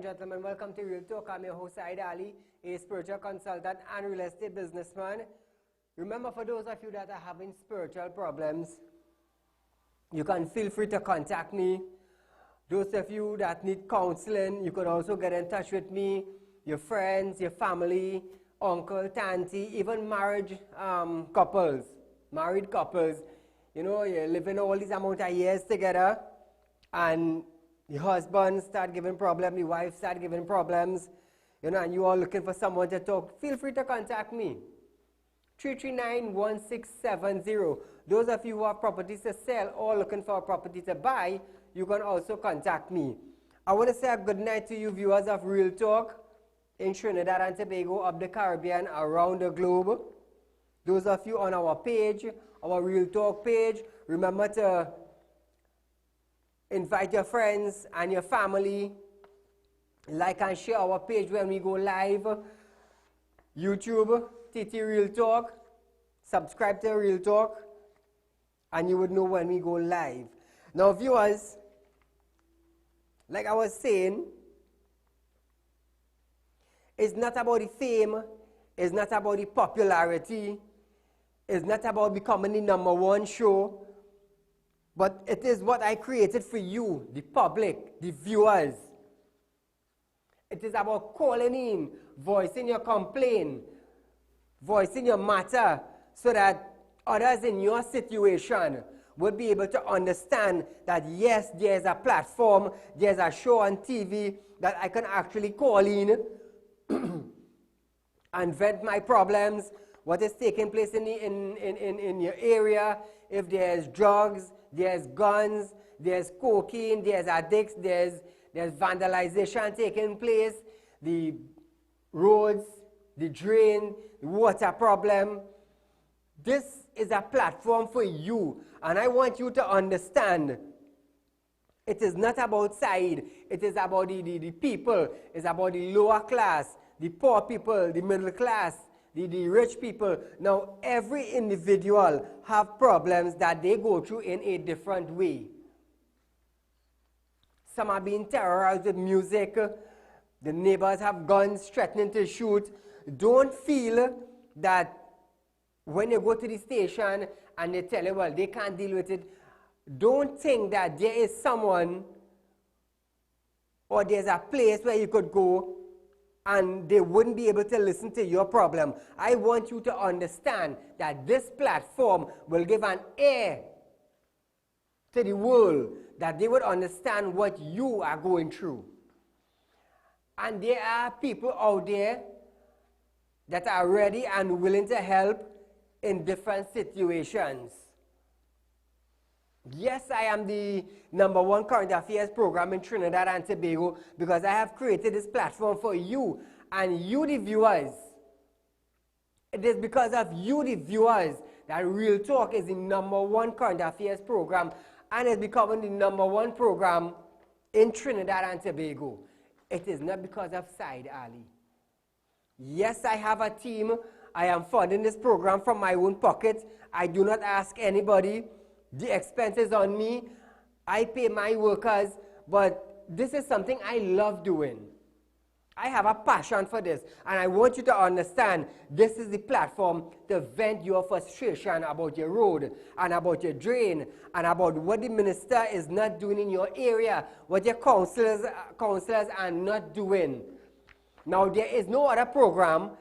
and gentlemen, welcome to Real Talk. I'm your host, Saieed Ali, a spiritual consultant and real estate businessman. Remember, for those of you that are having spiritual problems, you can feel free to contact me. Those of you that need counseling, you can also get in touch with me, your friends, your family, uncle, auntie, even married couples. You know, you're living all these amount of years together, and your husband start giving problems, your wife start giving problems, you know, and you are looking for someone to talk. Feel free to contact me. 339-1670. Those of you who have properties to sell or looking for a property to buy, you can also contact me. I want to say a good night to you viewers of Real Talk in Trinidad and Tobago, of the Caribbean, around the globe. Those of you on our page, our Real Talk page, remember to invite your friends and your family. Like and share our page when we go live. YouTube, TT Real Talk. Subscribe to Real Talk, and you would know when we go live. Now, viewers, like I was saying, it's not about the fame, it's not about the popularity, it's not about becoming the #1 show, but it is what I created for you, the public, the viewers. It is about calling in, voicing your complaint, voicing your matter, so that others in your situation will be able to understand that yes, there's a platform, there's a show on TV that I can actually call in and vent my problems, what is taking place in your area, if there's drugs, there's guns, there's cocaine, there's addicts, there's vandalization taking place, the roads, the drain, the water problem. This is a platform for you, and I want you to understand it is not about Saeed, it is about the people, it's about the lower class, the poor people, the middle class, the rich people. Now, every individual have problems that they go through in a different way. Some are being terrorized with music. The neighbors have guns threatening to shoot. Don't feel that when you go to the station and they tell you, well, they can't deal with it, don't think that there is someone or there's a place where you could go and they wouldn't be able to listen to your problem. I want you to understand that this platform will give an ear to the world, that they would understand what you are going through. And there are people out there that are ready and willing to help in different situations. Yes, I am the #1 current affairs program in Trinidad and Tobago because I have created this platform for you and you, the viewers. It is because of you, the viewers, that Real Talk is the #1 current affairs program and is becoming the #1 program in Trinidad and Tobago. It is not because of Saieed Ali. Yes, I have a team. I am funding this program from my own pocket. I do not ask anybody. The expenses on me. I pay my workers. But this is something I love doing. I have a passion for this. And I want you to understand this is the platform to vent your frustration about your road and about your drain and about what the minister is not doing in your area, what your counselors are not doing. Now, there is no other program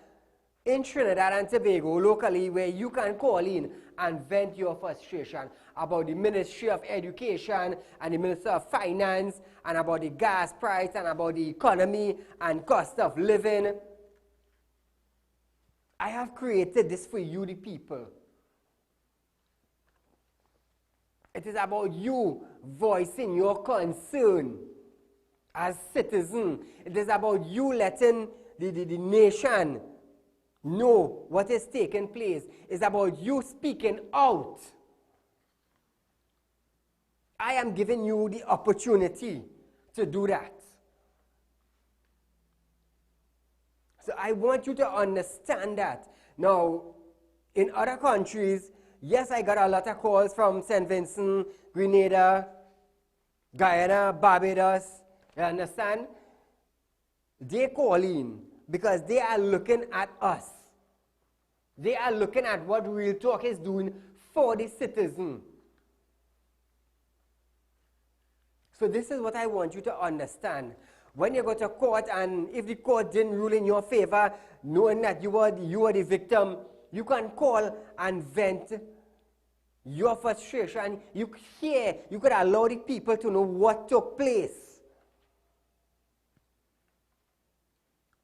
in Trinidad and Tobago locally where you can call in and vent your frustration about the Ministry of Education and the Minister of Finance and about the gas price and about the economy and cost of living. I have created this for you, the people. It is about you voicing your concern as citizen. It is about you letting the nation know what is taking place. It's about you speaking out. I am giving you the opportunity to do that. So I want you to understand that. Now, in other countries, yes, I got a lot of calls from St. Vincent, Grenada, Guyana, Barbados. You understand? They call in because they are looking at us. They are looking at what Real Talk is doing for the citizen. So this is what I want you to understand. When you go to court and if the court didn't rule in your favor, knowing that you are the victim, you can call and vent your frustration. You could allow the people to know what took place.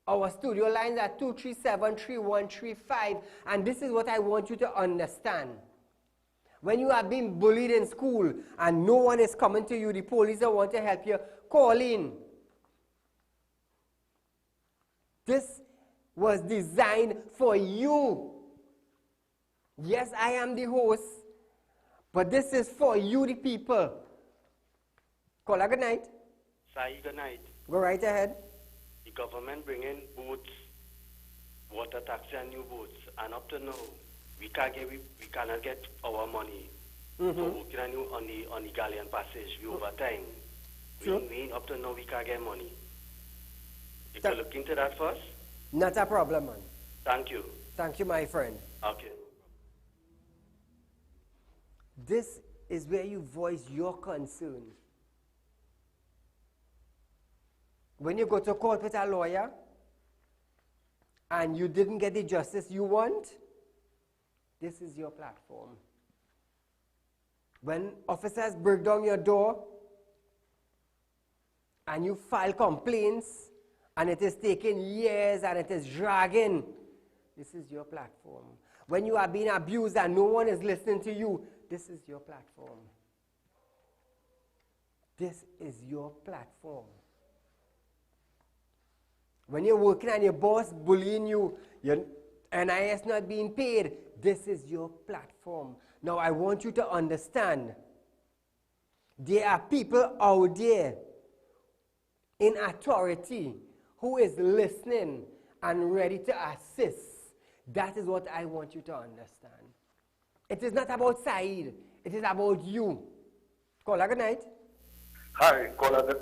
Our studio lines are 237-3135, and this is what I want you to understand. When you are being bullied in school and no one is coming to you, the police don't want to help you, call in. This was designed for you. Yes, I am the host, but this is for you, the people. Caller, good night. Saeed, good night. Go right ahead. The government bringing boats, water taxi and new boats, and up to now, we cannot get our money for working on the Galleon Passage. We overtime. Sure. We up to now we can't get money. You can look into that first? Not a problem, man. Thank you. Thank you, my friend. Okay. This is where you voice your concern. When you go to court with a lawyer and you didn't get the justice you want, this is your platform. When officers break down your door and you file complaints and it is taking years and it is dragging, this is your platform. When you are being abused and no one is listening to you, this is your platform. This is your platform. When you're working and your boss bullying you, your NIS not being paid, this is your platform. Now I want you to understand, there are people out there in authority who is listening and ready to assist. That is what I want you to understand. It is not about Saeed, it is about you. Caller, good night. Hi, caller.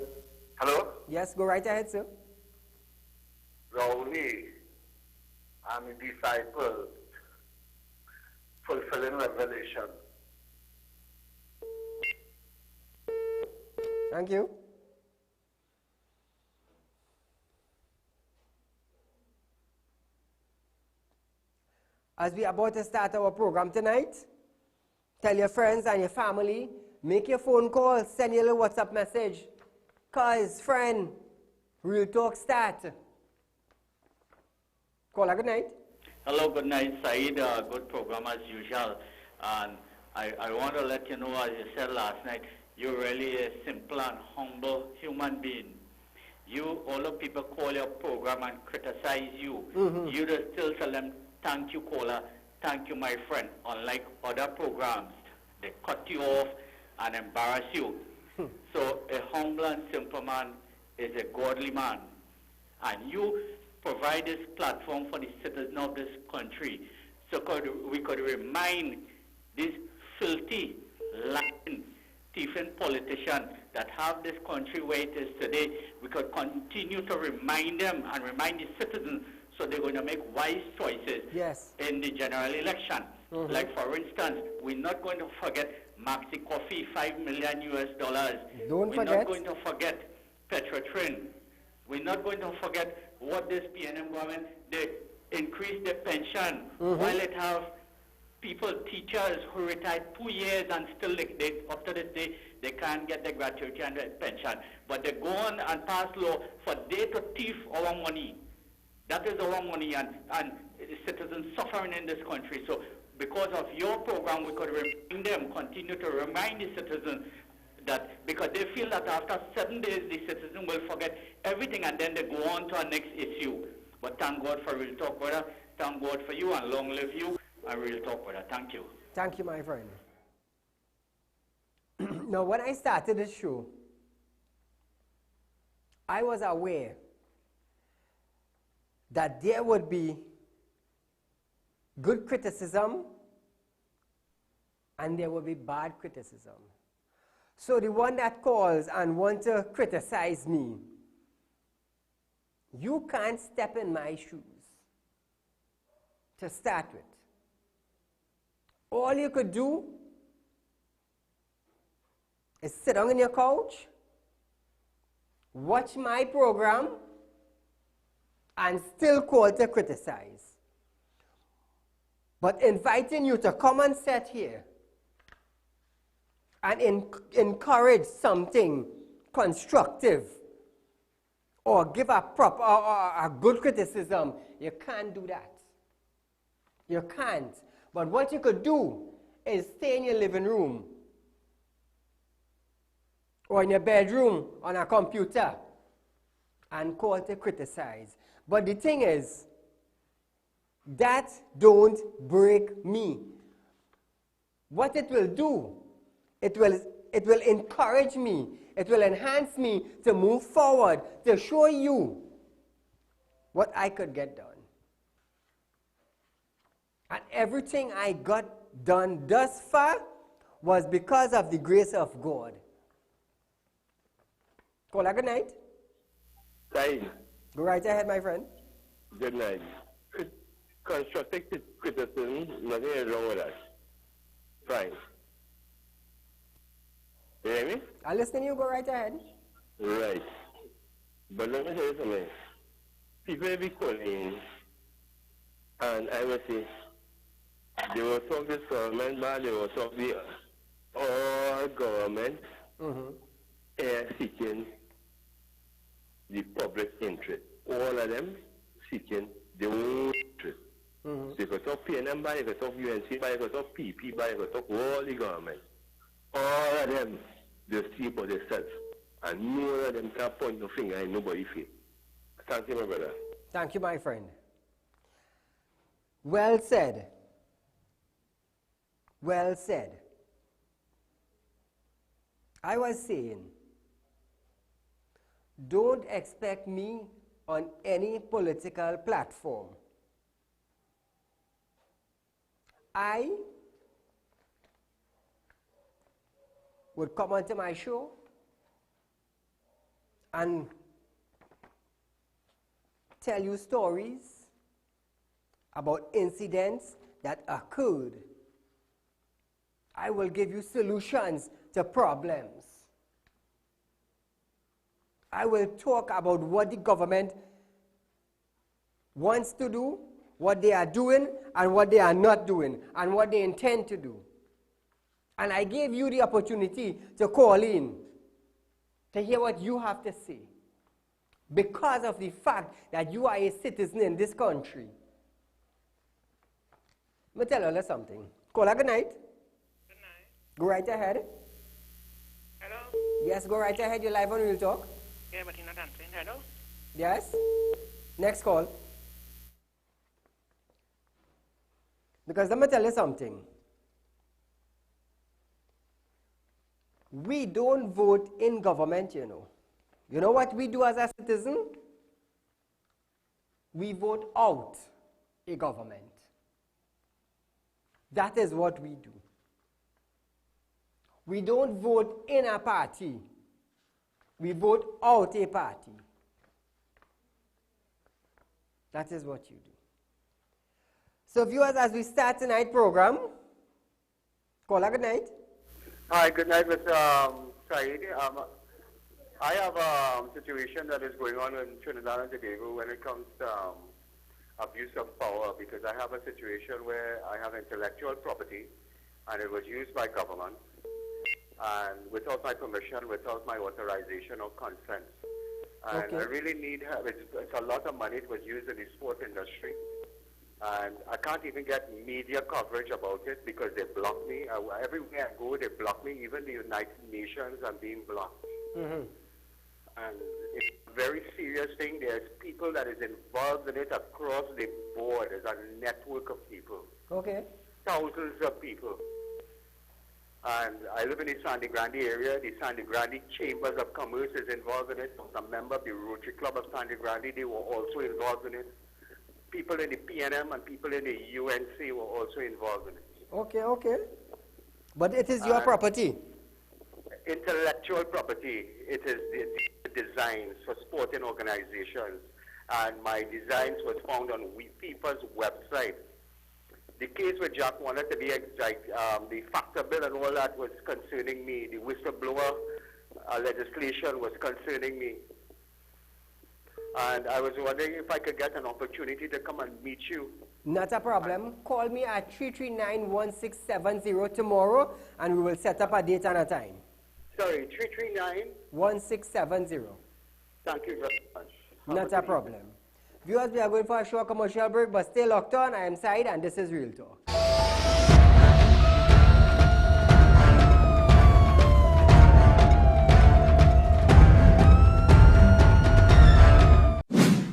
Hello? Yes, go right ahead, sir. Rowley, I'm a disciple, fulfilling revelation. Thank you. As we are about to start our program tonight, tell your friends and your family, make your phone call, send your little WhatsApp message. Cause, friend, Real Talk start. Caller, good night. Hello, good night, Saeed. Good program as usual. And I want to let you know, as you said last night, you're really a simple and humble human being. You, all the people call your program and criticize you. You just still tell them, thank you, caller, thank you, my friend. Unlike other programs, they cut you off and embarrass you. So a humble and simple man is a godly man. And you provide this platform for the citizens of this country so we could remind these filthy, lying, thieving politicians that have this country where it is today. We could continue to remind them and remind the citizens so they're going to make wise choices in the general election. Like, for instance, we're not going to forget Maxi Coffee, $5 million US. We're not going to forget Petrotrin. We're not going to forget what this PNM government, they increased their pension while it have people, teachers who retired 2 years and still up to this day, they can't get their gratuity and their pension. But they go on and pass law for they to thief our money. That is our money, and citizens suffering in this country. So because of your program, we could remind them, continue to remind the citizens that, because they feel that after 7 days, the citizen will forget everything and then they go on to our next issue. But thank God for Real Talk, brother. Thank God for you, and long live you and Real Talk, brother. Thank you. Thank you, my friend. Now, when I started this show, I was aware that there would be good criticism and there would be bad criticism. So the one that calls and wants to criticize me, You can't step in my shoes to start with. All you could do is sit down on your couch, watch my program, and still call to criticize. But inviting you to come and sit here and encourage something constructive or give a proper or a good criticism, you can't do that. You can't. But what you could do is stay in your living room or in your bedroom on a computer and call to criticize. But the thing is, that don't break me. What it will do, it will encourage me, it will enhance me to move forward, to show you what I could get done. And everything I got done thus far was because of the grace of God. Kola, good night. Saeed. Go right ahead, my friend. Good night. Constructive criticism, nothing is wrong with that. Fine. You hear me? I'll listen to you. Go right ahead. Right. But let me tell you something. People will be calling, and I will say, they will talk this government, but they will talk the all government seeking the public interest. All of them seeking the own interest. So if you talk PNM, by if you talk UNC, by if you talk PP, by if you talk all the government, all of them, they see for themselves. And none of them can point no finger in nobody's face. Thank you, my brother. Thank you, my friend. Well said. Well said. I was saying, don't expect me on any political platform. I would come onto my show and tell you stories about incidents that occurred. I will give you solutions to problems. I will talk about what the government wants to do, what they are doing, and what they are not doing, and what they intend to do. And I gave you the opportunity to call in, to hear what you have to say, because of the fact that you are a citizen in this country. Let me tell you something. Caller, good night. Good night. Go right ahead. Hello? Yes, go right ahead. You're live on Real Talk. Yeah, but you're not answering. Hello? Yes? Next call. Because let me tell you something. We don't vote in government, you know. You know what we do as a citizen? We vote out a government. That is what we do. We don't vote in a party. We vote out a party. That is what you do. So viewers, as we start tonight's program, caller, good night. Hi, good night, Mr. Saeed. I have a situation that is going on in Trinidad and Tobago when it comes to abuse of power, because I have a situation where I have intellectual property and it was used by government and without my permission, without my authorization or consent. And Okay. I really need help. It's a lot of money. It was used in the sport industry. And I can't even get media coverage about it because they block me. Everywhere I go, they block me. Even the United Nations, I'm being blocked. And it's a very serious thing. There's people that is involved in it across the board. There's a network of people. Okay. Thousands of people. And I live in the Sandy Grande area. The Sandy Grande Chambers of Commerce is involved in it. I'm a member of the Rotary Club of Sandy Grande. They were also involved in it. People in the PNM and people in the UNC were also involved in it. Okay, okay. But it is your property. Intellectual property. It is the designs for sporting organizations. and my designs was found on FIFA's website. The case with Jack wanted to be exact, the factor bill and all that was concerning me. The whistleblower legislation was concerning me. And I was wondering if I could get an opportunity to come and meet you. Not a problem. Call me at 339-1670 tomorrow, and we will set up a date and a time. Sorry, 339? 1670. Thank you very much. Not a problem. Viewers, we are going for a short commercial break, but stay locked on. I am Saieed, and this is Real Talk.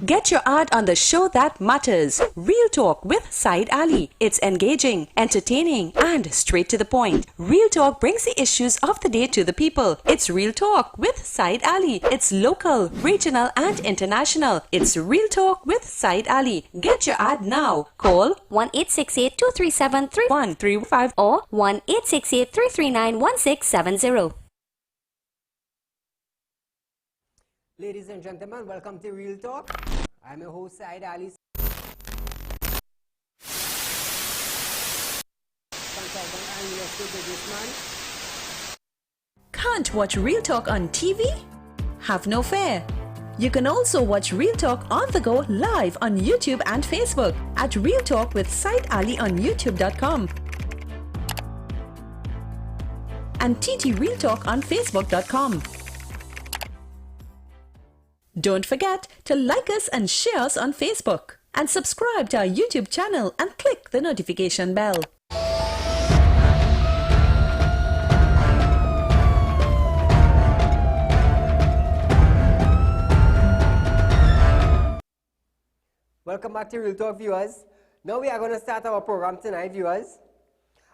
Get your ad on the show that matters. Real Talk with Saieed Ali. It's engaging, entertaining, and straight to the point. Real Talk brings the issues of the day to the people. It's Real Talk with Saieed Ali. It's local, regional, and international. It's Real Talk with Saieed Ali. Get your ad now. Call 1-868-237-3135 or 1-868-339-1670. Ladies and gentlemen, welcome to Real Talk. I'm your host, Saieed Ali. Consultant and real estate businessman. Can't watch Real Talk on TV? Have no fear. You can also watch Real Talk on the go live on YouTube and Facebook at Real Talk with Saieed Ali on YouTube.com and TT Real Talk on Facebook.com. Don't forget to like us and share us on Facebook and subscribe to our YouTube channel and click the notification bell. Welcome back to Real Talk, viewers. Now we are going to start our program tonight, viewers.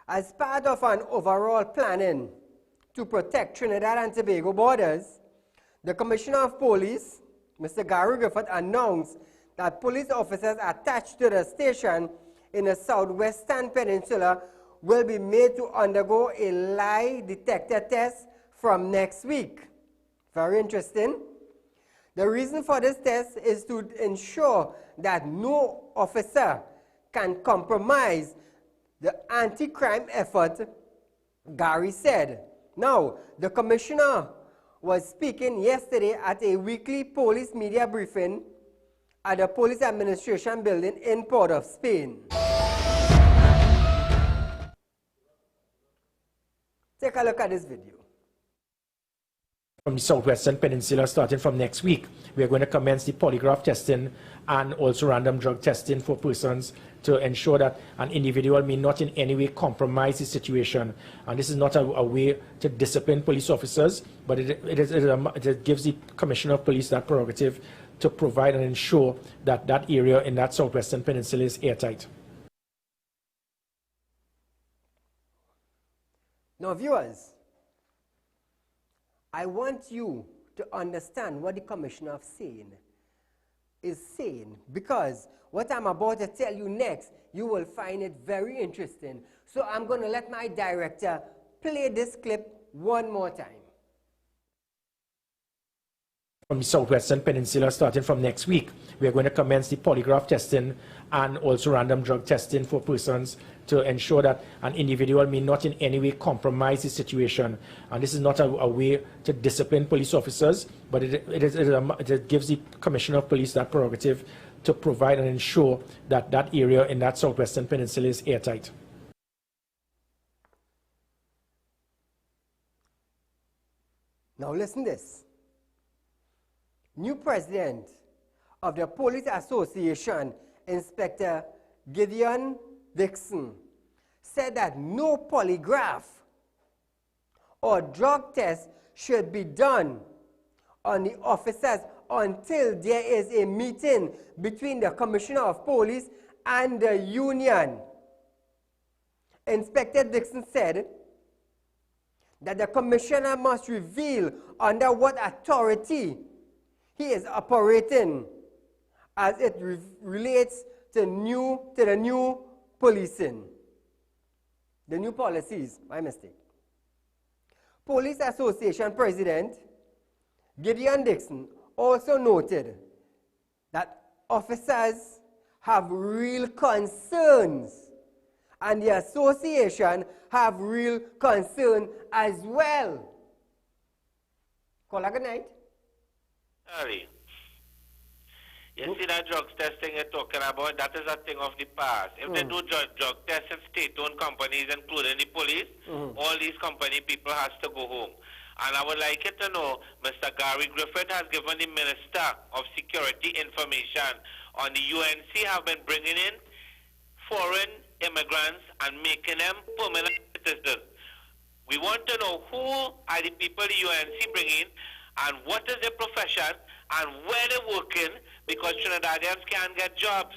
As part of an overall planning to protect Trinidad and Tobago borders, the Commissioner of Police, Mr. Gary Griffith, announced that police officers attached to the station in the southwestern peninsula will be made to undergo a lie detector test from next week. Very interesting. The reason for this test is to ensure that no officer can compromise the anti-crime effort, Gary said. Now, the commissioner was speaking yesterday at a weekly police media briefing at the Police Administration building in Port of Spain. Take a look at this video. From the southwestern peninsula, starting from next week, we are going to commence the polygraph testing and also random drug testing for persons to ensure that an individual may not in any way compromise the situation. And this is not a way to discipline police officers, but it gives the Commissioner of Police that prerogative to provide and ensure that that area in that southwestern peninsula is airtight. Now, viewers, I want you to understand what the Commissioner is saying, because what I'm about to tell you next, you will find it very interesting. So I'm going to let my director play this clip one more time. From the southwestern peninsula, starting from next week, we are going to commence the polygraph testing and also random drug testing for persons to ensure that an individual may not in any way compromise the situation. And this is not a way to discipline police officers, but it gives the Commissioner of Police that prerogative to provide and ensure that that area in that southwestern peninsula is airtight. Now listen to this. New president of the Police Association, Inspector Gideon Dixon, said that no polygraph or drug test should be done on the officers until there is a meeting between the Commissioner of Police and the union. Inspector Dixon said that the Commissioner must reveal under what authority he is operating as it relates to the new policing, the new policies. My mistake. Police Association President Gideon Dixon also noted that officers have real concerns, and the association have real concern as well. Call a good night. Sorry. You see that drugs testing you're talking about, that is a thing of the past. If they do drug tests in state-owned companies, including the police, all these company people has to go home. And I would like you to know, Mr. Gary Griffith has given the Minister of Security information on the UNC have been bringing in foreign immigrants and making them permanent citizens. We want to know who are the people the UNC bringing and what is their profession and where they're working, because Trinidadians can't get jobs.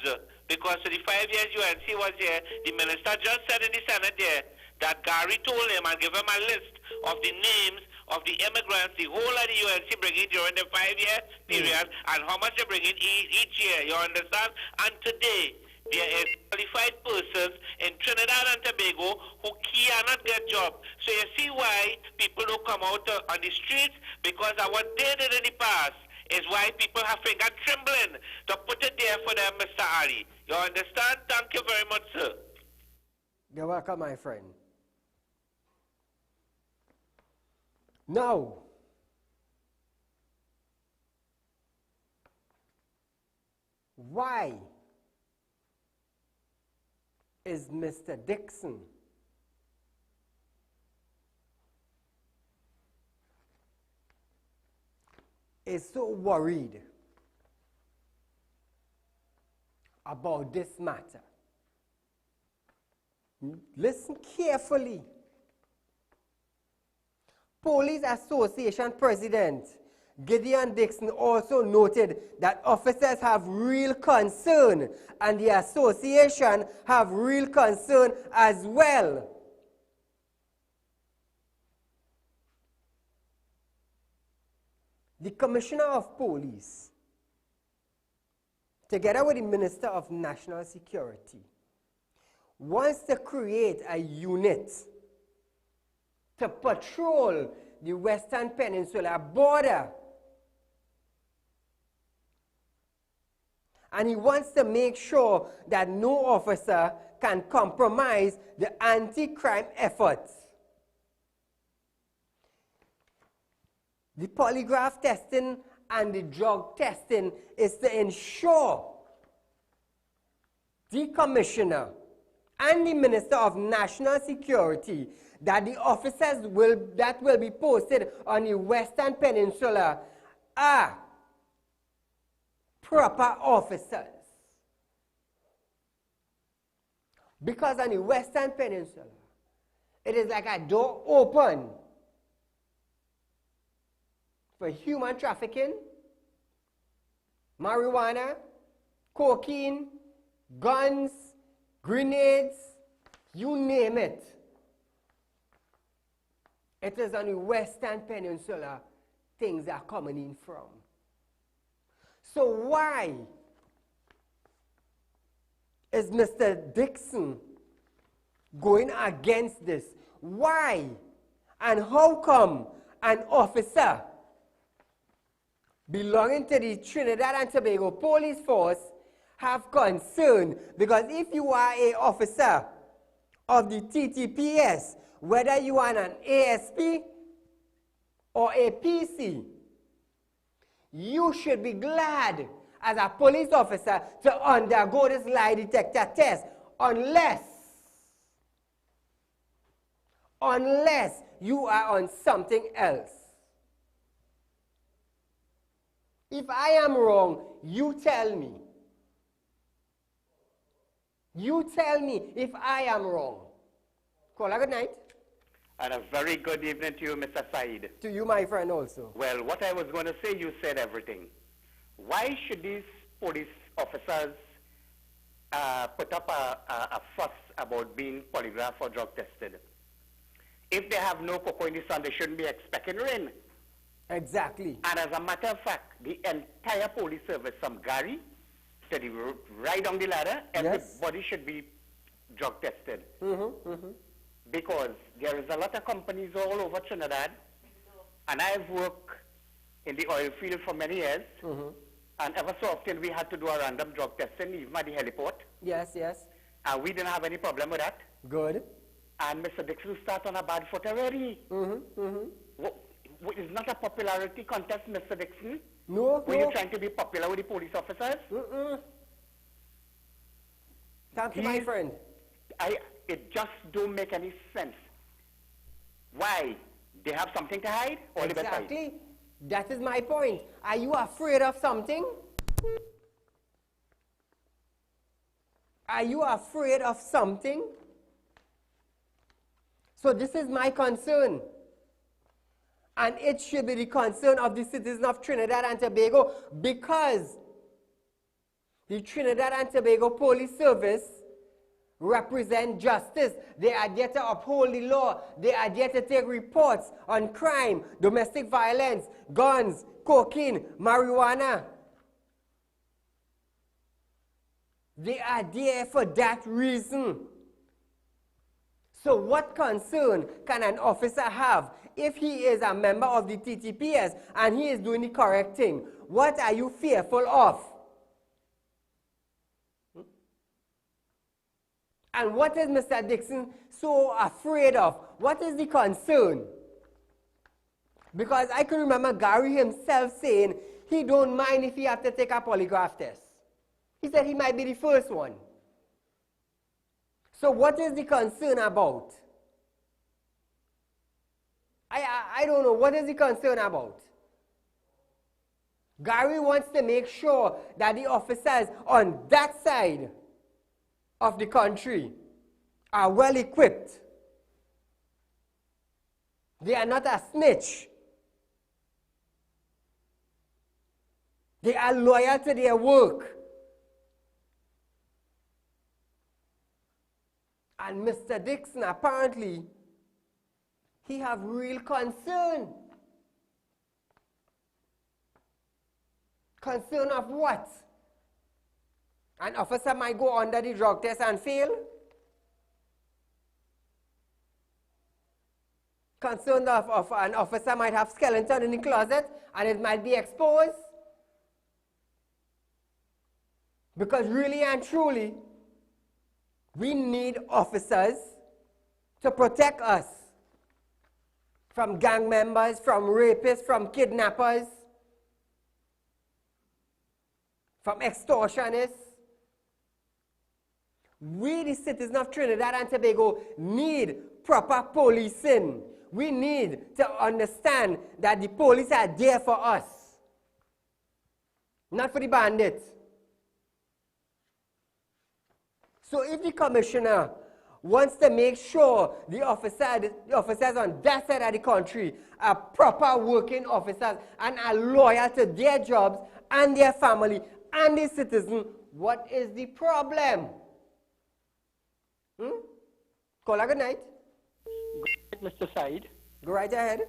Because for the 5 years UNC was here, the minister just said in the Senate there that Gary told him and gave him a list of the names of the immigrants the whole of the UNC bringing during the 5-year period and how much they bring in each year, you understand? And today, there is qualified persons in Trinidad and Tobago who cannot get jobs. So you see why people don't come out on the streets, because of what they did in the past is why people have finger trembling to put it there for them, Mr. Ali. You understand? Thank you very much, sir. You're welcome, my friend. Now, why is Mr. Dixon so worried about this matter? Listen carefully. Police Association President Gideon Dixon also noted that officers have real concern and the association have real concern as well. The Commissioner of Police, together with the Minister of National Security, wants to create a unit to patrol the Western Peninsula border. And he wants to make sure that no officer can compromise the anti-crime efforts. The polygraph testing and the drug testing is to ensure the Commissioner and the Minister of National Security that the officers that will be posted on the Western Peninsula are proper officers. Because on the Western Peninsula, it is like a door open for human trafficking, marijuana, cocaine, guns, grenades, you name it. It is on the Western Peninsula things are coming in from. So why is Mr. Dixon going against this? Why and how come an officer belonging to the Trinidad and Tobago Police Force have concern? Because if you are an officer of the TTPS, whether you are an ASP or a PC, you should be glad as a police officer to undergo this lie detector test unless you are on something else. If I am wrong, you tell me. You tell me if I am wrong. Call a good night. And a very good evening to you, Mr. Saeed. To you, my friend, also. Well, what I was going to say, you said everything. Why should these police officers put up a fuss about being polygraph or drug tested? If they have no cocoa in the sun, they shouldn't be expecting rain. Exactly. And as a matter of fact, the entire police service, from Gary to the right on the ladder, everybody should be drug tested. Because there is a lot of companies all over Trinidad, and I've worked in the oil field for many years, And ever so often we had to do a random drug testing, even at the heliport. Yes, yes. And we didn't have any problem with that. Good. And Mr. Dixon started on a bad foot already. It's not a popularity contest, Mr. Dixon. No, Were you trying to be popular with the police officers? Thank you, my friend. It just don't make any sense. Why? They have something to hide? Or exactly. That is my point. Are you afraid of something? Are you afraid of something? So this is my concern. And it should be the concern of the citizens of Trinidad and Tobago, because the Trinidad and Tobago Police Service represent justice. They are there to uphold the law. They are there to take reports on crime, domestic violence, guns, cocaine, marijuana. They are there for that reason. So what concern can an officer have if he is a member of the TTPS and he is doing the correct thing? What are you fearful of? And what is Mr. Dixon so afraid of? What is the concern? Because I can remember Gary himself saying he don't mind if he have to take a polygraph test. He said he might be the first one. So what is the concern about? I don't know. What is the concern about? Gary wants to make sure that the officers on that side of the country are well equipped. They are not a snitch. They are loyal to their work. And Mr. Dixon, apparently, he have real concern. Concern of what? An officer might go under the drug test and fail? Concern of an officer might have skeleton in the closet and it might be exposed? Because really and truly, we need officers to protect us from gang members, from rapists, from kidnappers, from extortionists. We, the citizens of Trinidad and Tobago, need proper policing. We need to understand that the police are there for us, not for the bandits. So if the commissioner wants to make sure the officers on that side of the country are proper working officers and are loyal to their jobs and their family and the citizen, what is the problem? Caller, good night. Good night, Mr. Said. Go right ahead.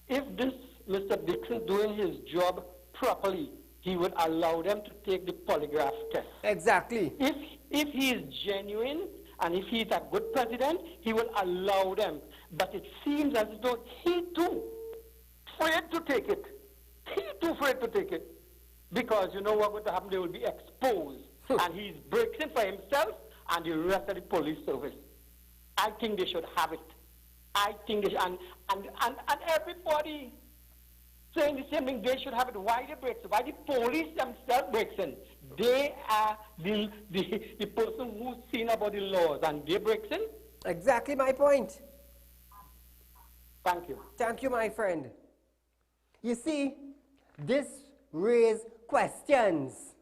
If this Mr. Dixon doing his job properly, he would allow them to take the polygraph test. Exactly. If he is genuine and if he is a good president, he will allow them. But it seems as though he too afraid to take it. He too afraid to take it. Because you know what would happen? They will be exposed. And he's breaking for himself and the rest of the police service. I think they should have it. I think they should, and everybody saying the same thing, they should have it. Why they break in? Why the police themselves breaks in? They are the person who's seen about the laws and they breaks in? Exactly my point. Thank you. Thank you, my friend. You see, this raises questions.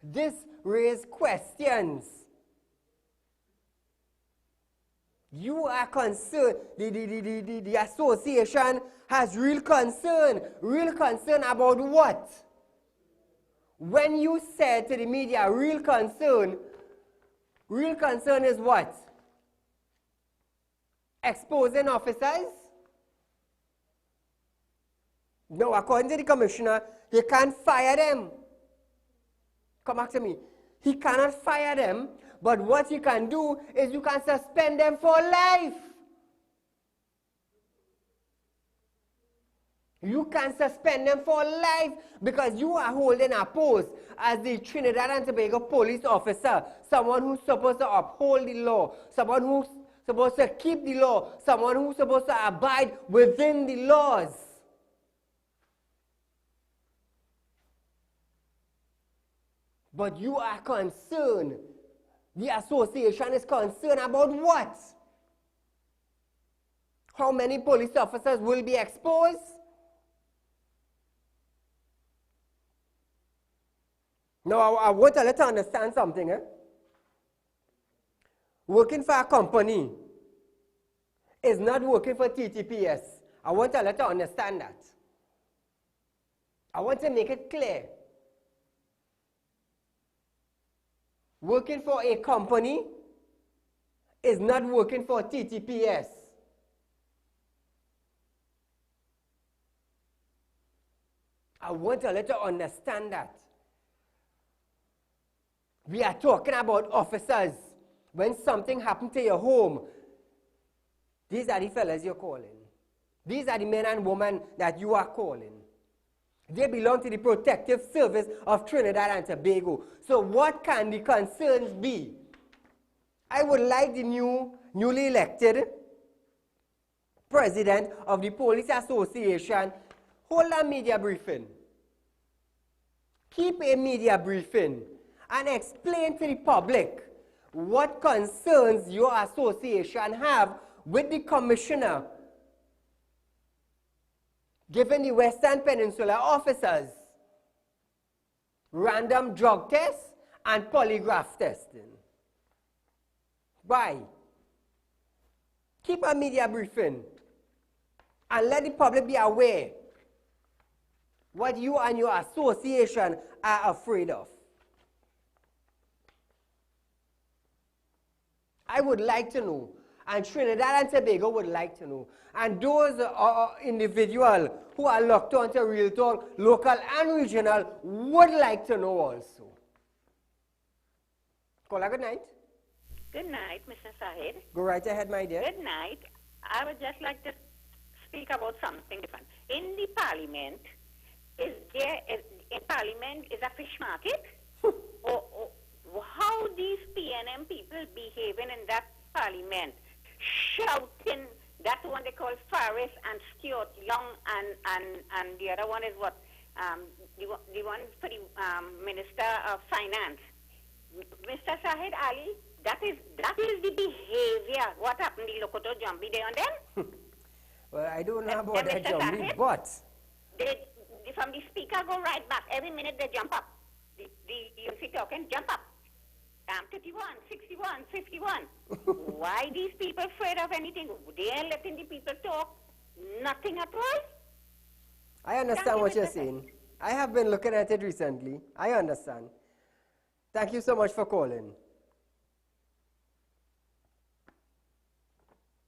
This raises questions. You are concerned, the association has real concern about what? When you said to the media, real concern is what? Exposing officers? No, according to the commissioner, he can't fire them. Come back to me. He cannot fire them, but what you can do is you can suspend them for life. You can suspend them for life because you are holding a post as the Trinidad and Tobago police officer, someone who's supposed to uphold the law, someone who's supposed to keep the law, someone who's supposed to abide within the laws. But you are concerned. The association is concerned about what? How many police officers will be exposed? Now, I want to let you understand something. Working for a company is not working for TTPS. I want to let you understand that. I want to make it clear. Working for a company is not working for TTPS. I want to let you understand that. We are talking about officers. When something happened to your home, these are the fellas you're calling. These are the men and women that you are calling. They belong to the protective service of Trinidad and Tobago. So what can the concerns be? I would like the newly elected president of the Police Association hold a media briefing. Keep a media briefing and explain to the public what concerns your association have with the commissioner giving the Western Peninsula officers random drug tests and polygraph testing. Why? Keep a media briefing and let the public be aware what you and your association are afraid of. I would like to know, and Trinidad and Tobago would like to know, and those individuals who are locked on to Real Talk, local and regional, would like to know also. Kola, good night. Good night, Mr. Saieed. Go right ahead, my dear. Good night. I would just like to speak about something different. In the parliament, is a fish market? or how these PNM people behaving in that parliament, shouting, that one they call Faris and Stuart Young, and the other one is what? The one for the Minister of Finance. Mr. Saieed Ali, that is the behavior. What happened in Lokoto Jambi there on them? Well, I don't know about that Jambi, but they, from the speaker go right back. Every minute they jump up. You see talking, jump up. 51, 61, 51. Why these people afraid of anything? They ain't letting the people talk. Nothing at all. I understand what you're saying. I have been looking at it recently. I understand. Thank you so much for calling.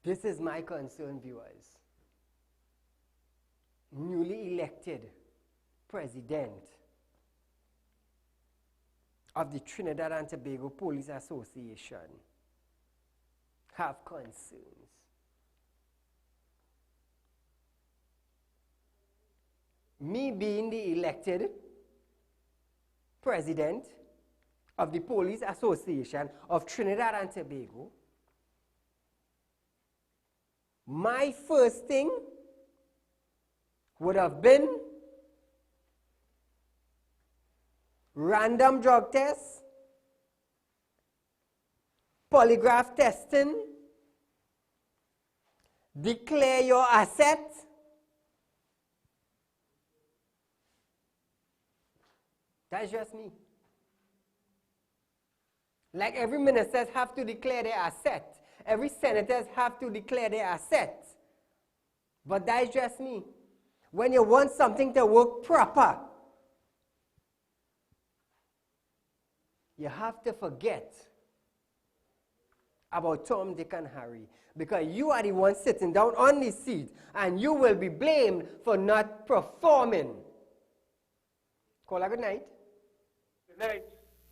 This is my concern, viewers. Newly elected president of the Trinidad and Tobago Police Association have concerns. Me being the elected president of the Police Association of Trinidad and Tobago, my first thing would have been random drug tests, polygraph testing, declare your asset, that's just me. Like every minister have to declare their asset. Every senators have to declare their asset. But that's just me. When you want something to work proper, you have to forget about Tom, Dick, and Harry, because you are the one sitting down on the seat, and you will be blamed for not performing. Caller, good night. Good night.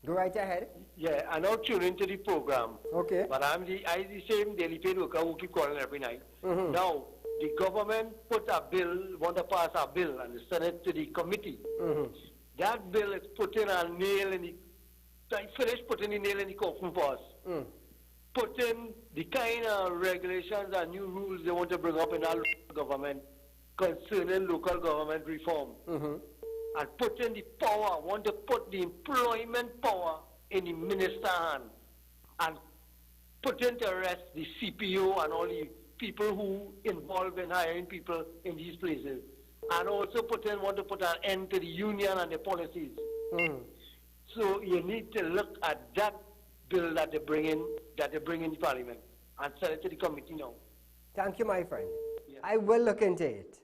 Go right ahead. Yeah, I now tune into the program. Okay. But I the same daily paid worker who keep calling every night. Mm-hmm. Now, the government put a bill, want to pass a bill, and send it to the committee. That bill is putting a nail in the, finished putting the nail in the coffin for us. Putting the kind of regulations and new rules they want to bring up in our local government concerning local government reform. And putting the power, want to put the employment power in the minister's hand. And putting to rest the CPO and all the people who involved in hiring people in these places. And also want to put an end to the union and the policies. So you need to look at that bill that they bring in the parliament and send it to the committee now. Thank you, my friend. Yes. I will look into it.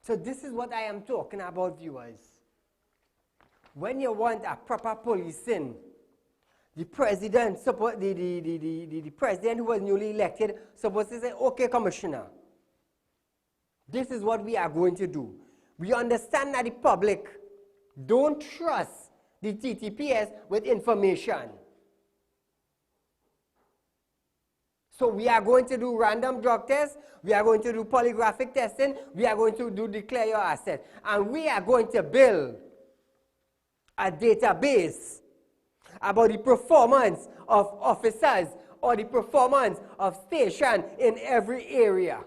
So this is what I am talking about, viewers. When you want a proper policing, the president, the president who was newly elected, supposed to say, okay, commissioner, this is what we are going to do. We understand that the public don't trust the TTPS with information. So we are going to do random drug tests, we are going to do polygraphic testing, we are going to do declare your asset, and we are going to build a database about the performance of officers or the performance of station in every area.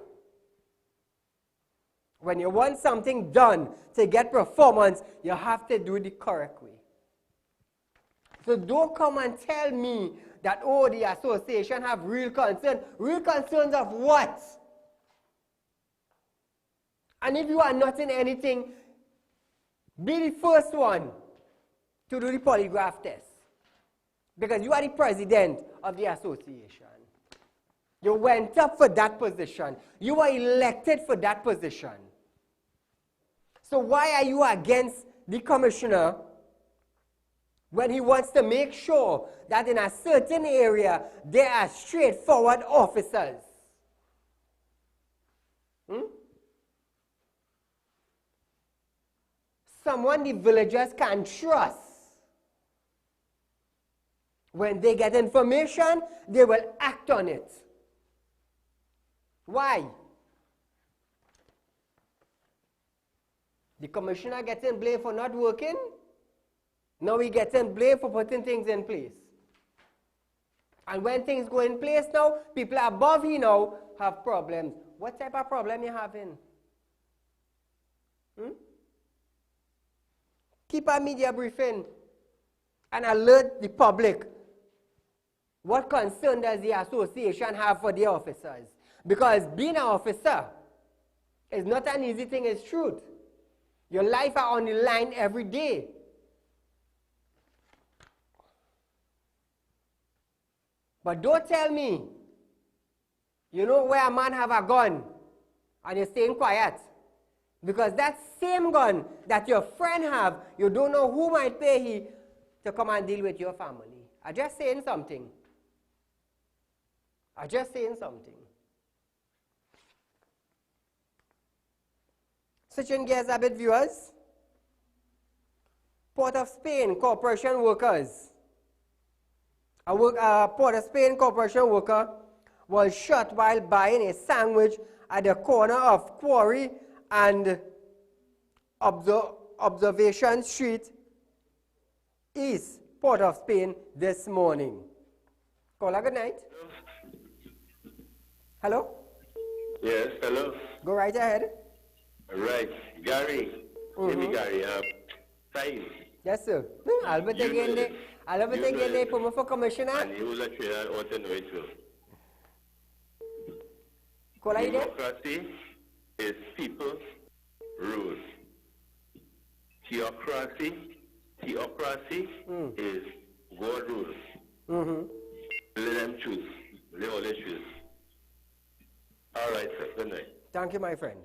When you want something done to get performance, you have to do it the correct way. So don't come and tell me that, oh, the association have real concern. Real concerns of what? And if you are not in anything, be the first one to do the polygraph test. Because you are the president of the association. You went up for that position. You were elected for that position. So why are you against the commissioner when he wants to make sure that in a certain area there are straightforward officers? Someone the villagers can trust. When they get information, they will act on it. Why? The commissioner getting blamed for not working. Now he getting blamed for putting things in place. And when things go in place now, people above him now have problems. What type of problem you having? Keep a media briefing and alert the public. What concern does the association have for the officers? Because being an officer is not an easy thing, it's truth. Your life are on the line every day. But don't tell me, you know where a man have a gun and you're staying quiet. Because that same gun that your friend have, you don't know who might pay he to come and deal with your family. I'm just saying something. Switching gears a bit, viewers. Port of Spain corporation workers. A Port of Spain corporation worker was shot while buying a sandwich at the corner of Quarry and Observation Street, East Port of Spain this morning. Caller, good night. Hello? Yes, hello. Go right ahead. Right. Gary. Give me Gary. Saeed. Yes, sir. Albert again, promo for commissioner. And you will let you want to know it too. Democracy is people rule. Theocracy is God rules. Let them choose. They always choose. All right, sir. Good night. Thank you, my friend.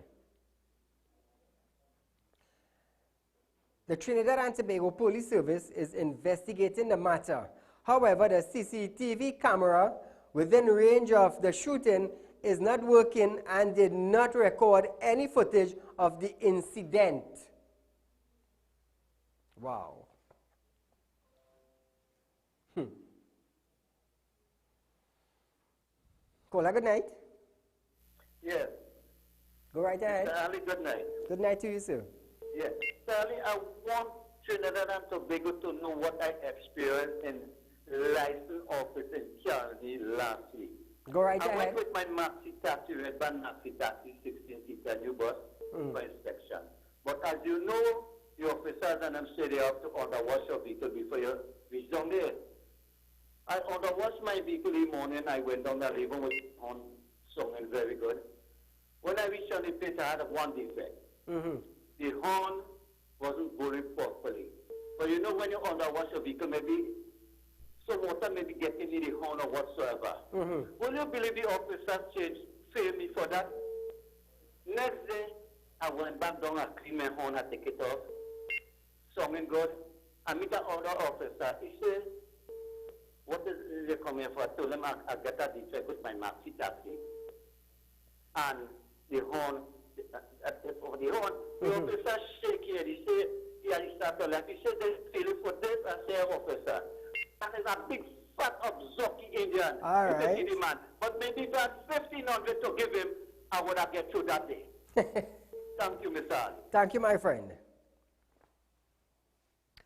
The Trinidad and Tobago Police Service is investigating the matter. However, the CCTV camera within range of the shooting is not working and did not record any footage of the incident. Wow. Caller, good night. Yes. Go right ahead. Mr. Ali, good night. Good night to you, sir. Yes. Mr. Ali, I want Trinidad and Tobago to know what I experienced in license office in Calgary last week. Go right I ahead. went with my maxi taxi, red band maxi taxi, 16-seater new bus for inspection. But as you know, the officers and them say they have to underwash your vehicle before you reach down there. I underwashed my vehicle in the morning. I went down there even with on singing very good. When I reached on the place, I had one defect. The horn wasn't blowing properly. But you know when you underwash your vehicle, maybe some water maybe getting in the horn or whatsoever. Will you believe the officer failed me for that? Next day, I went back down, I cleaned my horn, I take it off. Singing good. I meet the other officer. He said, what is they coming for? I told him I got a defect with my maxi taxi. And the horn, the officer shake here. He said, yeah, he started laughing. He said, they feel it for this. I said, officer, that is a big fat Zoki Indian. All right. The man. But maybe if I had 1,500 to give him, I would have get through that day. Thank you, Mr. Ali. Thank you, my friend.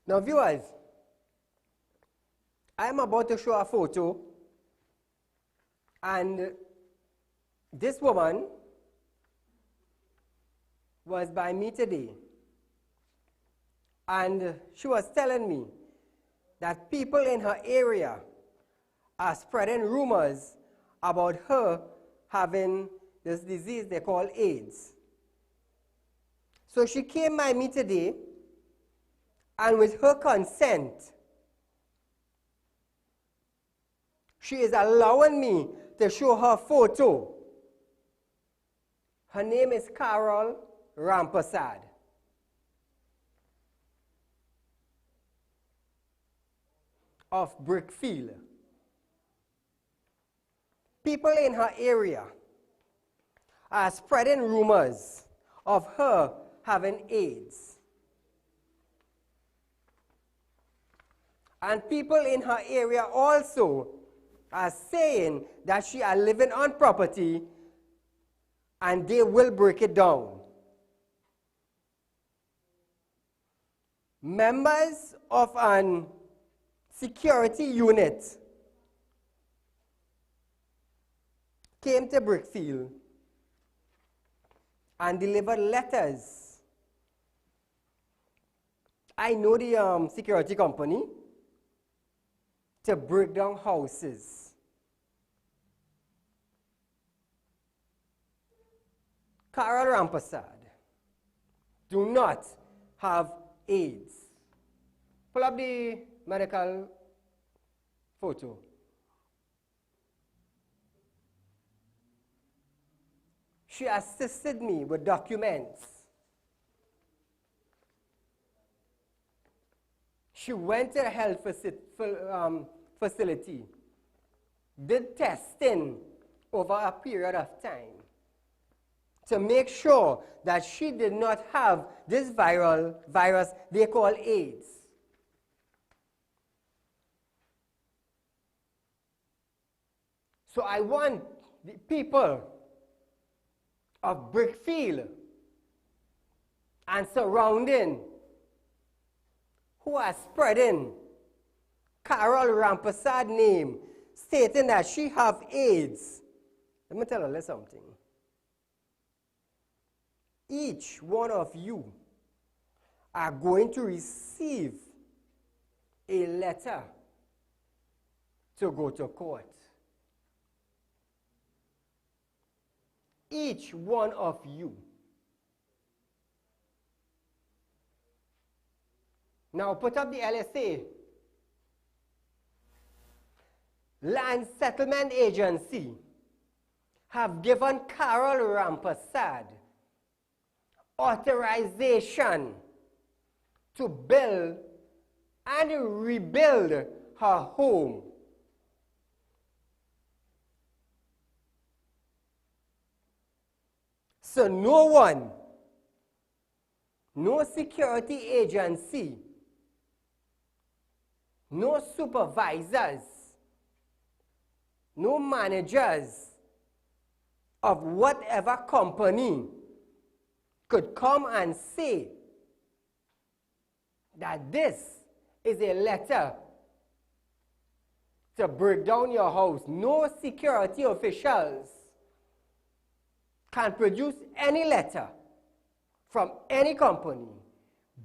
Now, viewers, I am about to show a photo, and this woman was by me today, and she was telling me that people in her area are spreading rumors about her having this disease they call AIDS. So she came by me today, and with her consent, she is allowing me to show her photo. Her name is Carol Rampasad. Of Brickfield. People in her area are spreading rumors of her having AIDS. And people in her area also are saying that she are living on property and they will break it down. Members of an security unit came to Brickfield and delivered letters. I know the security company to break down houses. Carol Rampasad do not have AIDS. Pull up the medical photo. She assisted me with documents. She went to the health facility, did testing over a period of time to make sure that she did not have this virus they call AIDS. So I want the people of Brickfield and surrounding who are spreading Carol Rampasad name, stating that she have AIDS. Let me tell you something. Each one of you are going to receive a letter to go to court. Each one of you. Now put up the LSA. Land Settlement Agency have given Carol Rampasad authorization to build and rebuild her home. So no one, no security agency, no supervisors, no managers of whatever company could come and say that this is a letter to break down your house. No security officials can produce any letter from any company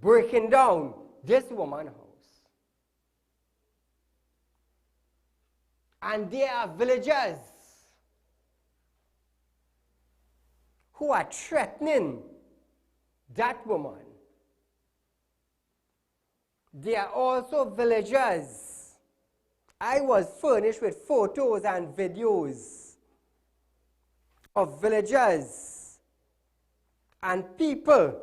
breaking down this woman's house. And there are villagers who are threatening that woman. There are also villagers. I was furnished with photos and videos of villagers and people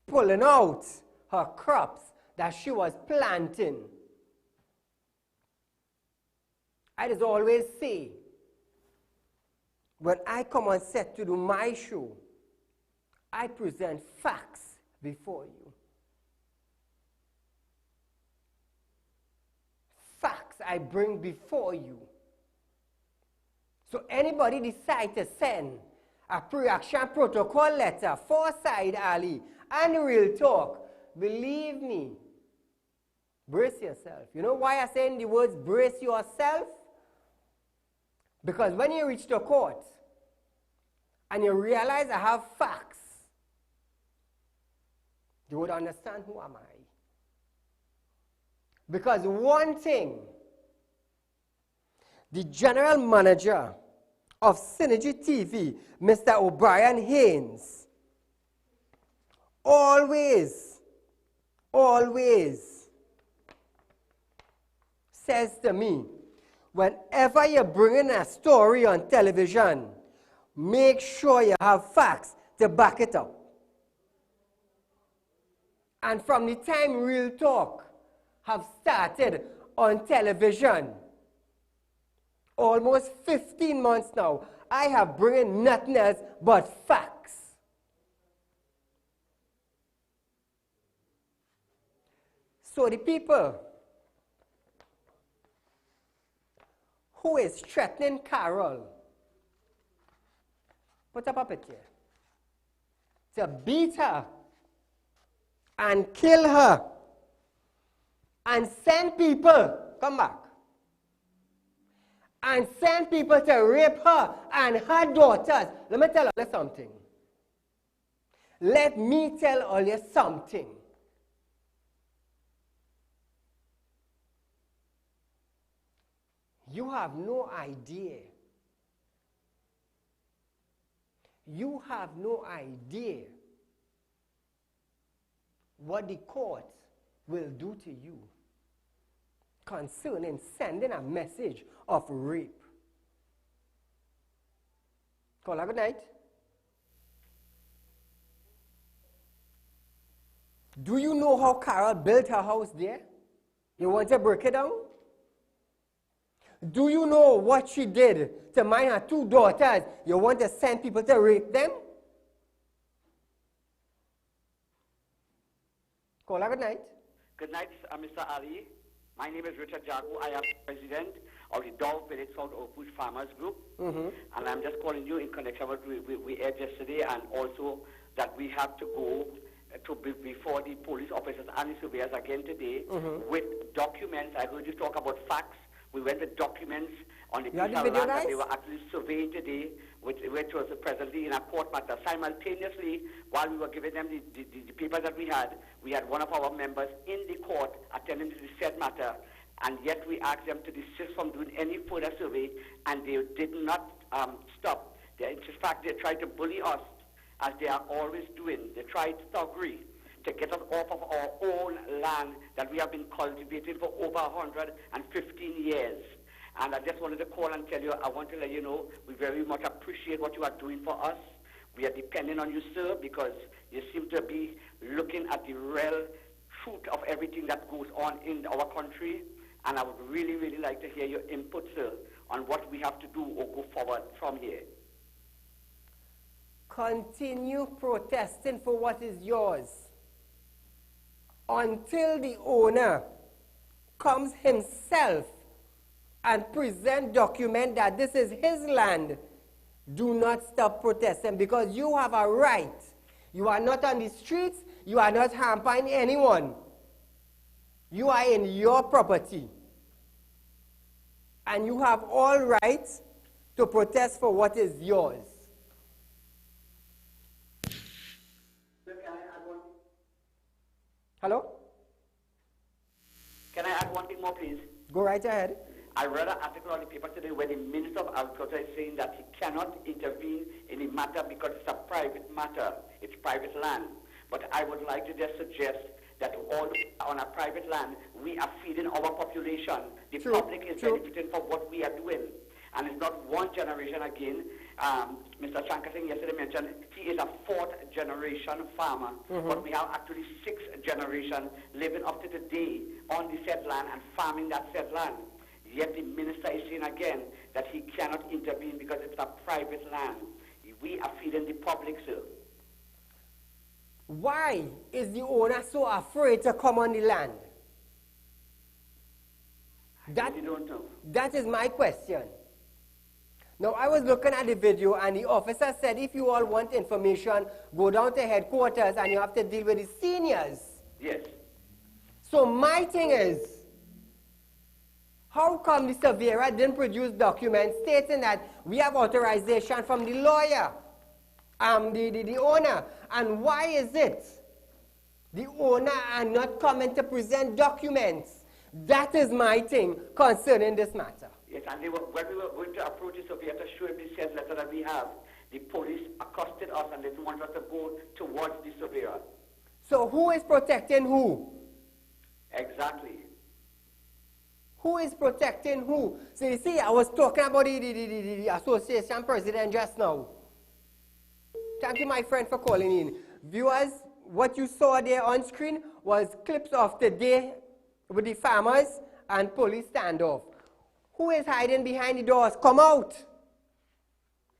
pulling out her crops that she was planting. I just always say, when I come on set to do my show, I present facts before you. Facts I bring before you. So anybody decide to send a pre-action protocol letter for Saieed Ali and Real Talk, believe me, brace yourself. You know why I say in the words brace yourself? Because when you reach the court and you realize I have facts, you would understand who am I. Because one thing, the general manager of Synergy TV, Mr. O'Brien Haynes, always says to me, whenever you're bringing a story on television, make sure you have facts to back it up. And from the time Real Talk have started on television, almost 15 months now, I have bringing nothing else but facts. So the people who is threatening Carol, put up a picture, to beat her and kill her and send people, come back, and send people to rape her and her daughters. Let me tell you something. Let me tell you something. You have no idea. You have no idea what the court will do to you concerning sending a message of rape. Call her good night. Do you know how Carol built her house there? You want to break it down? Do you know what she did to mind her two daughters? You want to send people to rape them? Call her good night. Good night, Mr. Ali. My name is Richard Jagu. I am president of the Dove Village South Oakwood Farmers Group. And I'm just calling you in connection with what we aired yesterday, and also that we have to go to before the police officers and the surveyors again today with documents. I heard you talk about facts. We went with documents on the piece of land that they were actually surveying today, which was presently in a court matter. Simultaneously, while we were giving them the papers that we had one of our members in the court attending to the said matter, and yet we asked them to desist from doing any further survey, and they did not stop. In fact, they tried to bully us, as they are always doing. They tried thuggery to get us off of our own land that we have been cultivating for over 115 years. And I just wanted to call and tell you, I want to let you know, we very much appreciate what you are doing for us. We are depending on you, sir, because you seem to be looking at the real truth of everything that goes on in our country. And I would really, really like to hear your input, sir, on what we have to do or go forward from here. Continue protesting for what is yours until the owner comes himself and present document that this is his land. do not stop protesting, because you have a right. You are not on the streets. You are not hampering anyone. You are in your property. And you have all rights to protest for what is yours. Sir, can I add one? Hello? Can I add one thing more, please? Go right ahead. I read an article on the paper today where the Minister of Agriculture is saying that he cannot intervene in the matter because it's a private matter. It's private land. But I would like to just suggest that all on a private land, we are feeding our population. The public is benefiting from what we are doing. And it's not one generation again. Mr. Shankar Singh yesterday mentioned he is a 4th generation farmer. But we have actually 6th generation living up to today on the said land and farming that said land. Yet the minister is saying again that he cannot intervene because it's a private land. We are feeding the public, sir. Why is the owner so afraid to come on the land? I don't know. That is my question. Now, I was looking at the video, and the officer said, if you all want information, go down to headquarters and you have to deal with the seniors. Yes. So my thing is, how come the surveyor didn't produce documents stating that we have authorization from the lawyer, the owner? And why is it the owner are not coming to present documents? That is my thing concerning this matter. Yes, and when we were going to approach the surveyor to show him the sales letter that we have, the police accosted us and they didn't want us to go towards the surveyor. So who is protecting who? Exactly. Who is protecting who? So you see, I was talking about the association president just now. Thank you, my friend, for calling in. Viewers, what you saw there on screen was clips of today with the farmers and police standoff. Who is hiding behind the doors? Come out.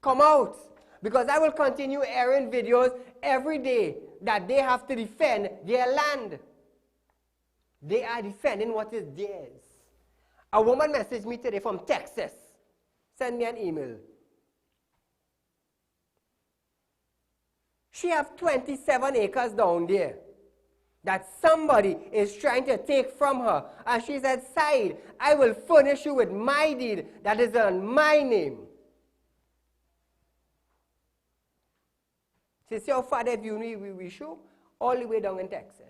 Come out. Because I will continue airing videos every day that they have to defend their land. They are defending what is theirs. A woman messaged me today from Texas. Send me an email. She has 27 acres down there that somebody is trying to take from her. And she said, Saeed, I will furnish you with my deed that is on my name. She said, how far have you we show? All the way down in Texas.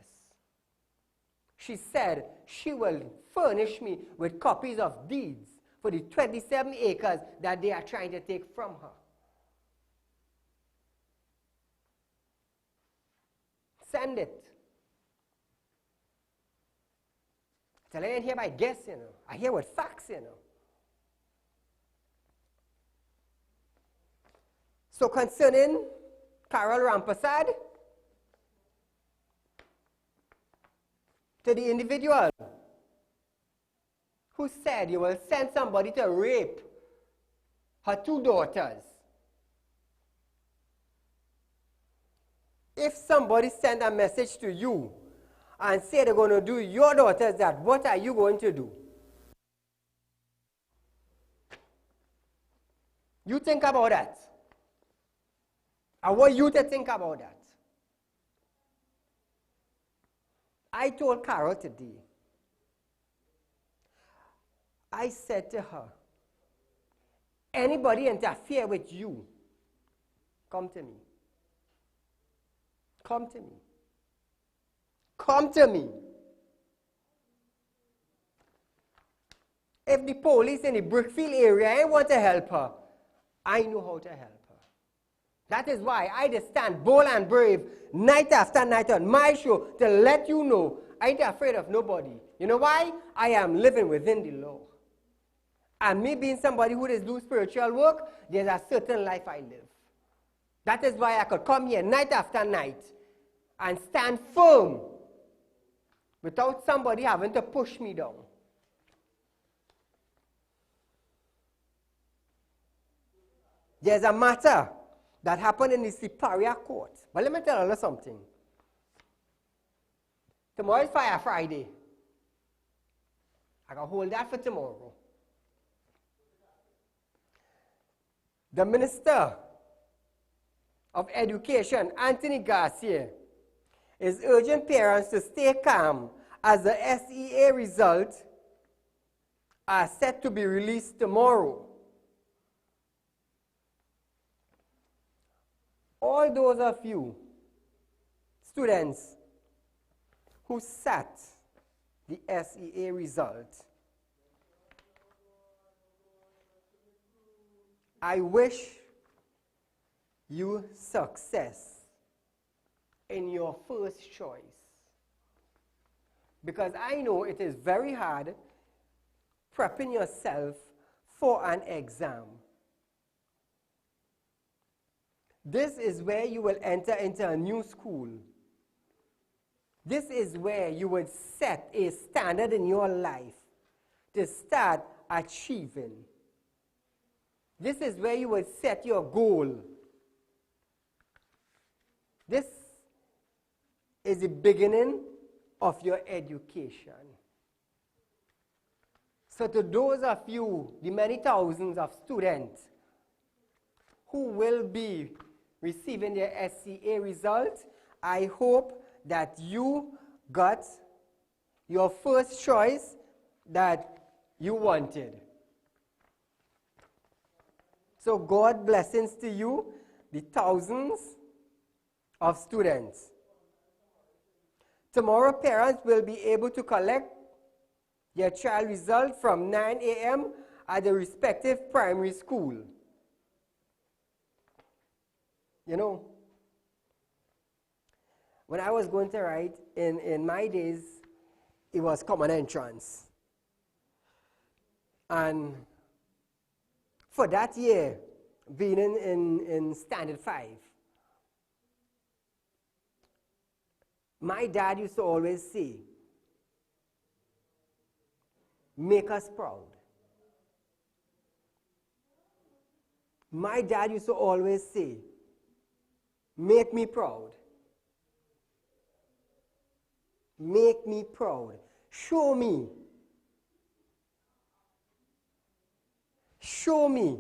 She said she will furnish me with copies of deeds for the 27 acres that they are trying to take from her. Send it. I ain't here by guess, you know. I hear with facts, you know. So concerning Carol Rampasad, to the individual who said you will send somebody to rape her 2 daughters. If somebody send a message to you and say they're going to do your daughters that, what are you going to do? You think about that. I want you to think about that. I told Carol today, I said to her, anybody interfere with you, come to me. Come to me. Come to me. If the police in the Brickfield area want to help her, I know how to help her. That is why I just stand bold and brave night after night on my show to let you know I ain't afraid of nobody. You know why? I am living within the law. And me being somebody who does do spiritual work, there's a certain life I live. That is why I could come here night after night and stand firm without somebody having to push me down. There's a matter that happened in the Superior Court. But let me tell you something. Tomorrow is Fire Friday. I can hold that for tomorrow. The Minister of Education, Anthony Garcia, is urging parents to stay calm as the SEA results are set to be released tomorrow. All those of you, students, who sat the SEA result, I wish you success in your first choice. Because I know it is very hard prepping yourself for an exam. This is where you will enter into a new school. This is where you would set a standard in your life to start achieving. This is where you would set your goal. This is the beginning of your education. So to those of you, the many thousands of students who will be receiving their SCA results, I hope that you got your first choice that you wanted. So God blessings to you, the thousands of students. Tomorrow, parents will be able to collect their child result from 9 a.m. at the respective primary school. You know, when I was going to write, in my days, it was common entrance. And for that year, being in Standard 5, my dad used to always say, make us proud. My dad used to always say, make me proud. Make me proud. Show me. Show me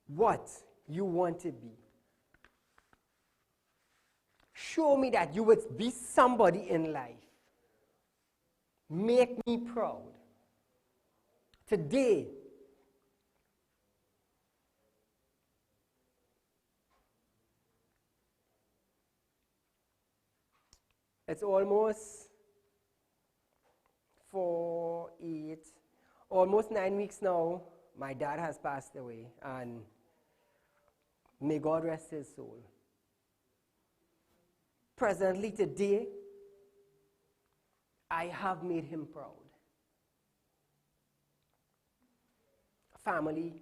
what you want to be. Show me that you would be somebody in life. Make me proud. Today, it's almost almost 9 weeks now. My dad has passed away, and may God rest his soul. Presently today, I have made him proud. Family,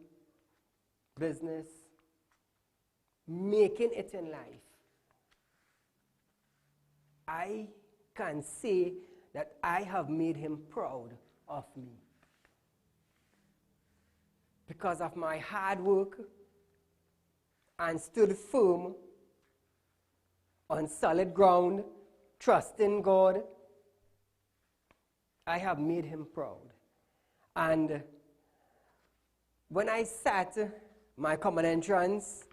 business, making it in life. I can say that I have made him proud of me. Because of my hard work and stood firm on solid ground, trusting God, I have made him proud. And when I sat my common entrance,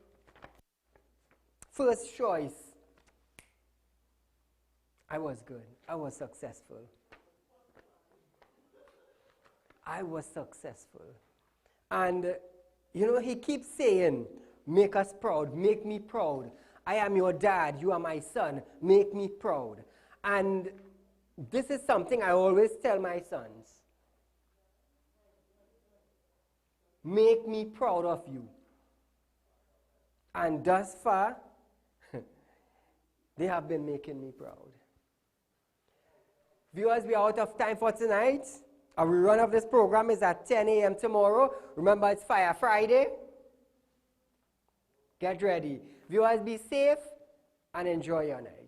first choice, I was good. I was successful. I was successful. And, you know, he keeps saying, make us proud, make me proud. I am your dad, you are my son, make me proud. And this is something I always tell my sons. Make me proud of you. And thus far, they have been making me proud. Viewers, we are out of time for tonight. Our rerun of this program is at 10 a.m. tomorrow. Remember, it's Fire Friday. Get ready. Viewers, be safe and enjoy your night.